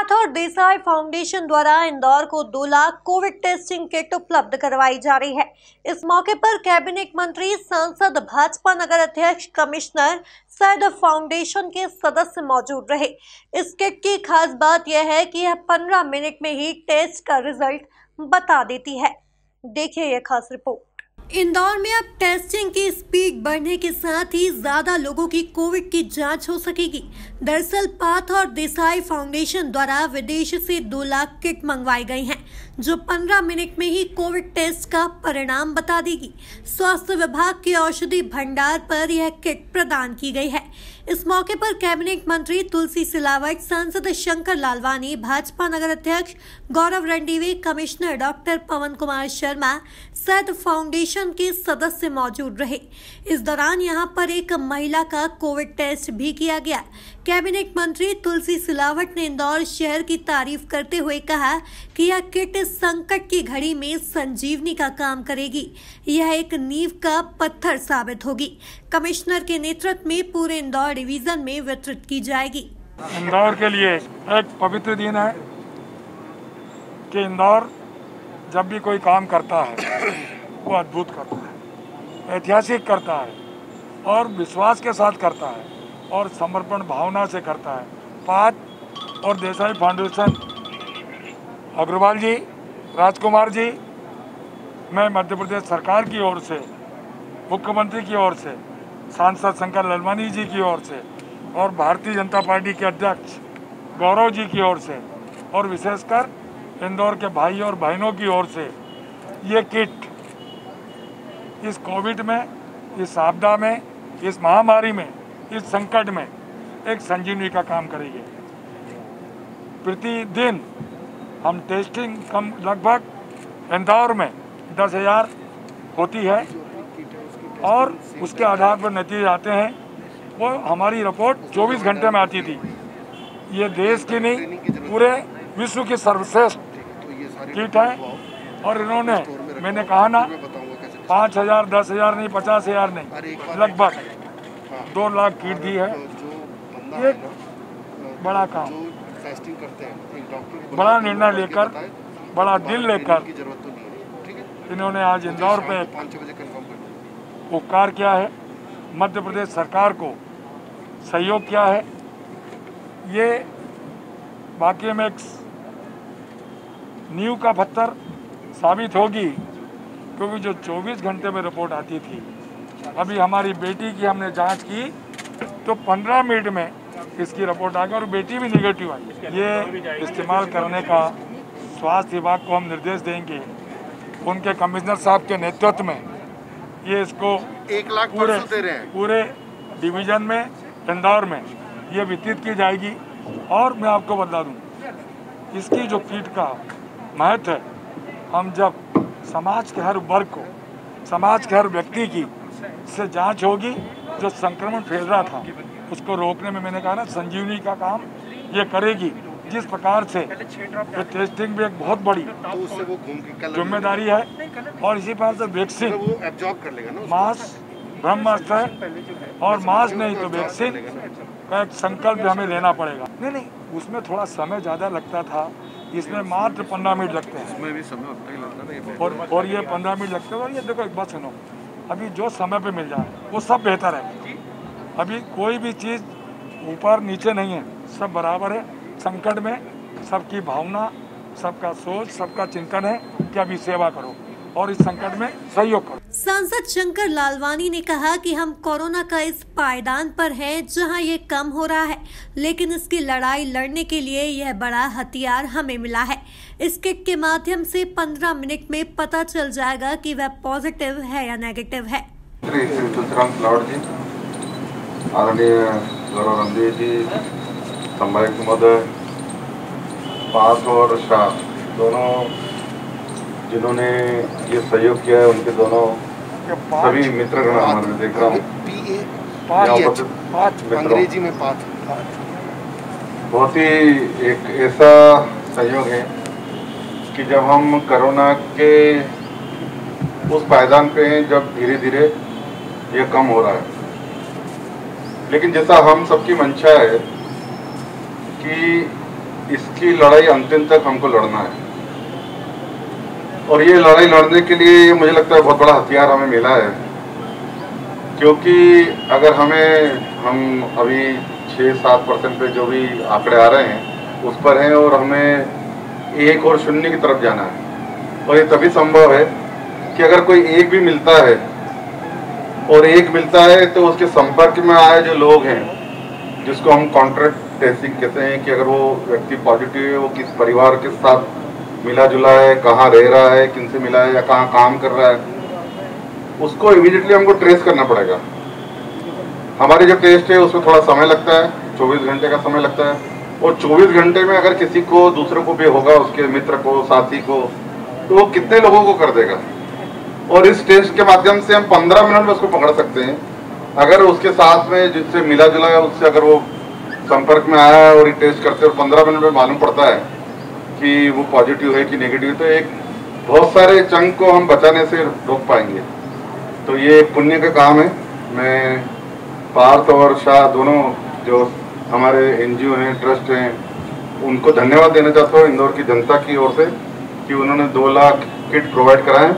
Path और Desai foundation द्वारा इंदौर को 2 लाख कोविड टेस्टिंग किट उपलब्ध करवाई जा रही है। इस मौके पर कैबिनेट मंत्री, सांसद, भाजपा नगर अध्यक्ष, कमिश्नर सहित फाउंडेशन के सदस्य मौजूद रहे। इस किट की खास बात यह है कि यह 15 मिनट में ही टेस्ट का रिजल्ट बता देती है। देखिए यह खास रिपोर्ट। इंदौर में अब टेस्टिंग की स्पीड बढ़ने के साथ ही ज्यादा लोगों की कोविड की जांच हो सकेगी। दरअसल पाथ और देसाई फाउंडेशन द्वारा विदेश से 2 लाख किट मंगवाई गई हैं, जो 15 मिनट में ही कोविड टेस्ट का परिणाम बता देगी। स्वास्थ्य विभाग के औषधि भंडार पर यह किट प्रदान की गई है। इस मौके पर कैबिनेट मंत्री तुलसी सिलावट, सांसद शंकर लालवानी, भाजपा नगर अध्यक्ष गौरव रणदीवे, कमिश्नर डॉक्टर पवन कुमार शर्मा सहित फाउंडेशन के सदस्य मौजूद रहे। इस दौरान यहां पर एक महिला का कोविड टेस्ट भी किया गया। कैबिनेट मंत्री तुलसी सिलावट ने इंदौर शहर की तारीफ करते हुए कहा कि यह किट संकट की घड़ी में संजीवनी का काम करेगी। यह एक नींव का पत्थर साबित होगी। कमिश्नर के नेतृत्व में पूरे इंदौर डिवीजन में वितरित की जाएगी। इंदौर के लिए एक पवित्र दिन है कि इंदौर जब भी कोई काम करता है वो अद्भुत करता है, ऐतिहासिक करता है और विश्वास के साथ करता है और समर्पण भावना से करता है। पाथ और देसाई फाउंडेशन, अग्रवाल जी, राजकुमार जी, मैं मध्य प्रदेश सरकार की ओर से, मुख्यमंत्री की ओर से, सांसद शंकर लालवानी जी की ओर से और भारतीय जनता पार्टी के अध्यक्ष गौरव जी की ओर से और विशेषकर इंदौर के भाई और बहनों की ओर से ये किट इस कोविड में, इस आपदा में, इस महामारी में, इस संकट में एक संजीवनी का काम करेगी। प्रतिदिन हम टेस्टिंग कम लगभग इंदौर में 10,000 होती है और उसके आधार पर नतीजे आते हैं। वो हमारी रिपोर्ट 24 घंटे में आती थी। ये देश की नहीं, पूरे विश्व की सर्वश्रेष्ठ किट है और इन्होंने, मैंने कहा ना, 5,000, 10,000 नहीं, 50,000 नहीं, लगभग 2 लाख किट दी है। एक बड़ा काम, बड़ा निर्णय लेकर, बड़ा दिल लेकर इन्होंने आज इंदौर पे उपकार किया है। मध्य प्रदेश सरकार को सहयोग किया है। ये वाकई में एक नींव का पत्थर साबित होगी, क्योंकि जो 24 घंटे में रिपोर्ट आती थी, अभी हमारी बेटी की हमने जांच की तो 15 मिनट में इसकी रिपोर्ट आ गई और बेटी भी निगेटिव आई। ये इस्तेमाल करने का स्वास्थ्य विभाग को हम निर्देश देंगे। उनके कमिश्नर साहब के नेतृत्व में ये इसको 1 लाख पूरे डिवीजन में, इंदौर में ये वितरित की जाएगी। और मैं आपको बता दूं, इसकी जो किट का महत्व है, हम जब समाज के हर वर्ग को, समाज के हर व्यक्ति की से जांच होगी, जो संक्रमण फैल रहा था उसको रोकने में, मैंने कहा ना, संजीवनी का काम ये करेगी। जिस प्रकार से ये टेस्टिंग भी एक बहुत बड़ी जिम्मेदारी है और इसी प्रकार से वैक्सीन, मास्क ब्रह्मास्त्र है और मास्क नहीं तो वैक्सीन का एक संकल्प हमें लेना पड़ेगा। नहीं, उसमें थोड़ा समय ज़्यादा लगता था, इसमें मात्र 15 मिनट लगते हैं। इसमें भी समय उतना ही लगता है और ये 15 मिनट लगते हैं। और ये देखो, एक बात सुनो, अभी जो समय पे मिल जाए वो सब बेहतर है। अभी कोई भी चीज़ ऊपर नीचे नहीं है, सब बराबर है। संकट में सबकी भावना, सबका सोच, सबका चिंतन है कि अभी सेवा करो और इस संकट में सहयोग करो। सांसद शंकर लालवानी ने कहा कि हम कोरोना का इस पायदान पर हैं जहां ये कम हो रहा है, लेकिन इसकी लड़ाई लड़ने के लिए यह बड़ा हथियार हमें मिला है। इस किट के माध्यम से 15 मिनट में पता चल जाएगा कि वह पॉजिटिव है या नेगेटिव है। आदरणीय गौरव रणदीवे जी, संभावित महोदय, पाथ और शाह दोनों जिन्होंने ये सहयोग किया है, उनके दोनों सभी मित्रगण हमारे देख रहा हूँ, अंग्रेजी में पाथ, बहुत ही एक ऐसा सहयोग है कि जब हम कोरोना के उस पायदान पे हैं, जब धीरे धीरे ये कम हो रहा है, लेकिन जैसा हम सबकी मंशा है कि इसकी लड़ाई अंतिम तक हमको लड़ना है। और ये लड़ाई लड़ने के लिए मुझे लगता है बहुत बड़ा हथियार हमें मिला है, क्योंकि अगर हम अभी 6-7% पे जो भी आंकड़े आ रहे हैं उस पर हैं, और हमें 1 और 0 की तरफ जाना है। और ये तभी संभव है कि अगर कोई एक भी मिलता है, और एक मिलता है तो उसके संपर्क में आए जो लोग हैं, जिसको हम कॉन्ट्रैक्ट ट्रेसिंग कहते हैं, कि अगर वो व्यक्ति पॉजिटिव है, वो किस परिवार के साथ मिला जुला है, कहाँ रह रहा है, किन से मिला है या कहाँ काम कर रहा है, उसको इमीडिएटली हमको ट्रेस करना पड़ेगा। हमारे जो टेस्ट है उसमें थोड़ा समय लगता है, 24 घंटे का समय लगता है, और 24 घंटे में अगर किसी को दूसरे को भी होगा, उसके मित्र को, साथी को, तो वो कितने लोगों को कर देगा। और इस टेस्ट के माध्यम से हम 15 मिनट में उसको पकड़ सकते हैं। अगर उसके साथ में जिससे मिला जुला है, उससे अगर वो संपर्क में आया है और ये टेस्ट करते हैं, 15 मिनट में मालूम पड़ता है कि वो पॉजिटिव है कि नेगेटिव है, तो एक बहुत सारे चंक को हम बचाने से रोक पाएंगे। तो ये एक पुण्य का काम है। मैं पार्थ और शाह दोनों जो हमारे NGO हैं, ट्रस्ट हैं, उनको धन्यवाद देना चाहता हूँ इंदौर की जनता की ओर से कि उन्होंने 2 लाख किट प्रोवाइड कराएं।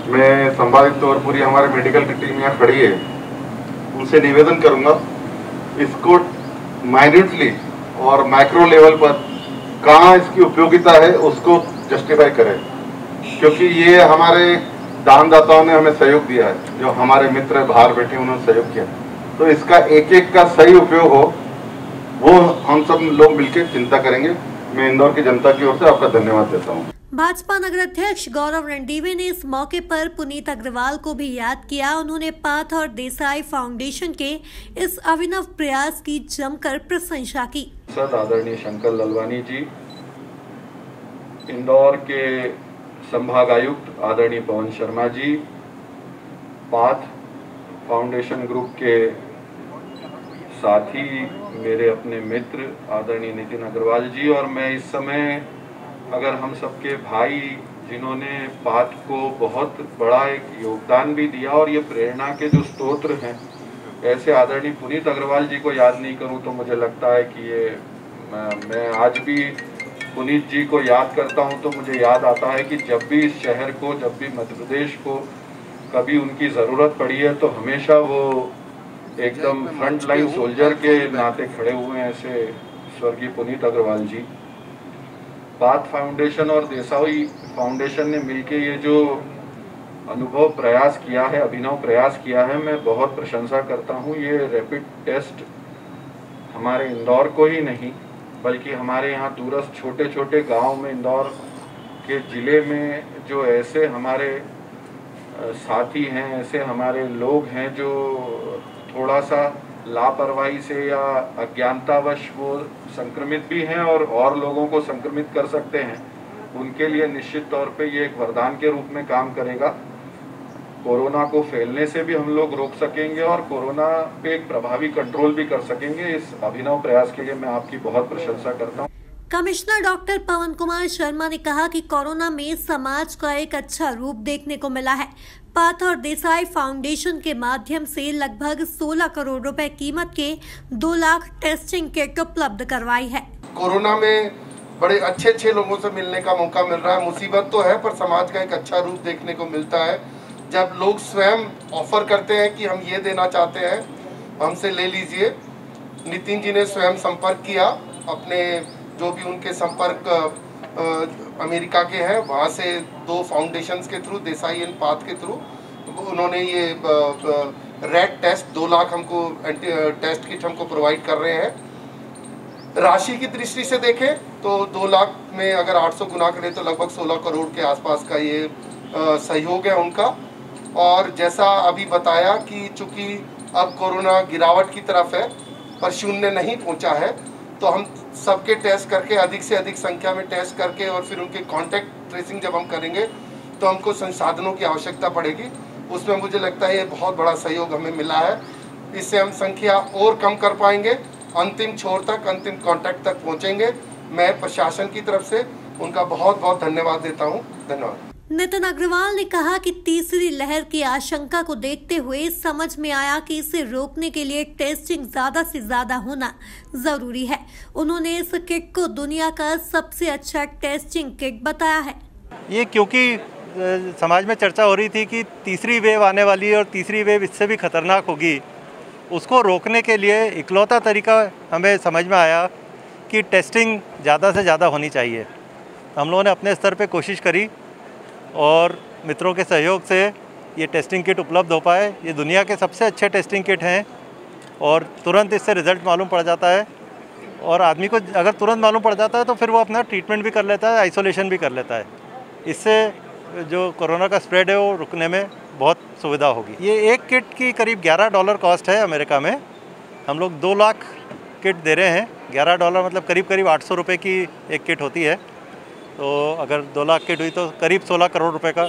मैं संभावित और पूरी हमारे मेडिकल की टीम यहाँ खड़ी है, उनसे निवेदन करूँगा इसको माइन्यूटली और माइक्रो लेवल पर कहाँ इसकी उपयोगिता है उसको जस्टिफाई करें, क्योंकि ये हमारे दानदाताओं ने हमें सहयोग दिया है, जो हमारे मित्र बाहर बैठे उन्होंने सहयोग किया। तो इसका एक का सही उपयोग हो, वो हम सब लोग मिलकर चिंता करेंगे। मैं इंदौर की जनता की ओर से आपका धन्यवाद देता हूँ। भाजपा नगर अध्यक्ष गौरव रणदीवे ने इस मौके पर पुनीत अग्रवाल को भी याद किया। उन्होंने पाथ और देसाई फाउंडेशन के इस अभिनव प्रयास की जमकर प्रशंसा की। आदरणीय शंकर ललवानी जी, इंदौर के संभाग आयुक्त आदरणीय Pawan Sharma ji, path foundation group के साथी, मेरे अपने मित्र आदरणीय नितिन अग्रवाल जी, और मैं इस समय अगर हम सबके भाई जिन्होंने पाथ को बहुत बड़ा एक योगदान भी दिया और ये प्रेरणा के जो स्तोत्र हैं, ऐसे आदरणीय पुनीत अग्रवाल जी को याद नहीं करूं तो मुझे लगता है कि ये मैं आज भी पुनीत जी को याद करता हूं तो मुझे याद आता है कि जब भी इस शहर को, जब भी मध्य प्रदेश को कभी उनकी ज़रूरत पड़ी है तो हमेशा वो एकदम फ्रंट लाइन सोल्जर के नाते खड़े हुए हैं, ऐसे स्वर्गीय पुनीत अग्रवाल जी। पाथ फाउंडेशन और देसाई फाउंडेशन ने मिलकर ये जो अनुभव प्रयास किया है, अभिनव प्रयास किया है, मैं बहुत प्रशंसा करता हूँ। ये रैपिड टेस्ट हमारे इंदौर को ही नहीं बल्कि हमारे यहाँ दूरस्थ छोटे छोटे गांव में, इंदौर के ज़िले में जो ऐसे हमारे साथी हैं, ऐसे हमारे लोग हैं जो थोड़ा सा लापरवाही से या अज्ञानतावश वो संक्रमित भी हैं और लोगों को संक्रमित कर सकते हैं, उनके लिए निश्चित तौर पे ये एक वरदान के रूप में काम करेगा। कोरोना को फैलने से भी हम लोग रोक सकेंगे और कोरोना पे एक प्रभावी कंट्रोल भी कर सकेंगे। इस अभिनव प्रयास के लिए मैं आपकी बहुत प्रशंसा करता हूँ। कमिश्नर डॉक्टर पवन कुमार शर्मा ने कहा कि कोरोना में समाज का एक अच्छा रूप देखने को मिला है। पाथ और देसाई फाउंडेशन के माध्यम से लगभग 16 करोड़ रुपए कीमत के 2 लाख टेस्टिंग किट उपलब्ध करवाई है। कोरोना में बड़े अच्छे लोगों से मिलने का मौका मिल रहा है। मुसीबत तो है पर समाज का एक अच्छा रूप देखने को मिलता है जब लोग स्वयं ऑफर करते हैं कि हम ये देना चाहते हैं, हमसे ले लीजिए। नितिन जी ने स्वयं संपर्क किया, अपने जो भी उनके संपर्क अमेरिका के हैं वहाँ से 2 फाउंडेशंस के थ्रू, देसाई एंड पाथ के थ्रू, उन्होंने ये रेड टेस्ट 2 लाख हमको टेस्ट किट हमको प्रोवाइड कर रहे हैं। राशि की दृष्टि से देखें तो 2 लाख में अगर 800 गुना करें तो लगभग 16 करोड़ के आसपास का ये सहयोग है उनका। और जैसा अभी बताया कि चूँकि अब कोरोना गिरावट की तरफ है पर शून्य नहीं पहुंचा है, तो हम सबके टेस्ट करके अधिक से अधिक संख्या में टेस्ट करके और फिर उनके कॉन्टैक्ट ट्रेसिंग जब हम करेंगे तो हमको संसाधनों की आवश्यकता पड़ेगी। उसमें मुझे लगता है ये बहुत बड़ा सहयोग हमें मिला है। इससे हम संख्या और कम कर पाएंगे, अंतिम छोर तक, अंतिम कॉन्टैक्ट तक पहुँचेंगे। मैं प्रशासन की तरफ से उनका बहुत बहुत धन्यवाद देता हूँ। धन्यवाद। नितिन अग्रवाल ने कहा कि तीसरी लहर की आशंका को देखते हुए समझ में आया कि इसे रोकने के लिए टेस्टिंग ज्यादा से ज्यादा होना जरूरी है। उन्होंने इस किट को दुनिया का सबसे अच्छा टेस्टिंग किट बताया है। ये क्योंकि समाज में चर्चा हो रही थी कि तीसरी वेव आने वाली है और तीसरी वेव इससे भी खतरनाक होगी, उसको रोकने के लिए इकलौता तरीका हमें समझ में आया कि टेस्टिंग ज़्यादा से ज़्यादा होनी चाहिए। हम लोगों ने अपने स्तर पे कोशिश करी और मित्रों के सहयोग से ये टेस्टिंग किट उपलब्ध हो पाए। ये दुनिया के सबसे अच्छे टेस्टिंग किट हैं और तुरंत इससे रिज़ल्ट मालूम पड़ जाता है और आदमी को अगर तुरंत मालूम पड़ जाता है तो फिर वो अपना ट्रीटमेंट भी कर लेता है, आइसोलेशन भी कर लेता है। इससे जो कोरोना का स्प्रेड है वो रुकने में बहुत सुविधा होगी। ये एक किट की करीब $11 कॉस्ट है अमेरिका में। हम लोग 2 लाख किट दे रहे हैं। $11 मतलब करीब 800 रुपये की एक किट होती है। तो अगर 2 लाख किट हुई तो करीब 16 करोड़ रुपए का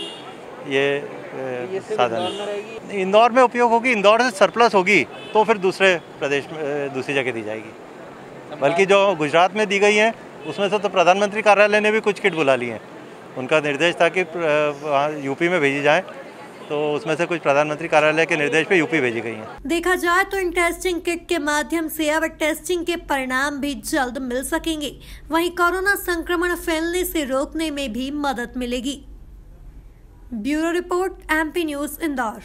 ये साधन है। इंदौर में उपयोग होगी, इंदौर से सरप्लस होगी तो फिर दूसरे प्रदेश में दूसरी जगह दी जाएगी। बल्कि जो गुजरात में दी गई हैं उसमें से तो प्रधानमंत्री कार्यालय ने भी कुछ किट बुला ली हैं। उनका निर्देश था कि यूपी में भेजी जाए, तो उसमें से कुछ प्रधानमंत्री कार्यालय के निर्देश पे यूपी भेजी गई हैं। देखा जाए तो इन टेस्टिंग किट के माध्यम से अब टेस्टिंग के परिणाम भी जल्द मिल सकेंगे। वहीं कोरोना संक्रमण फैलने से रोकने में भी मदद मिलेगी। Bureau report, MP news, Indore.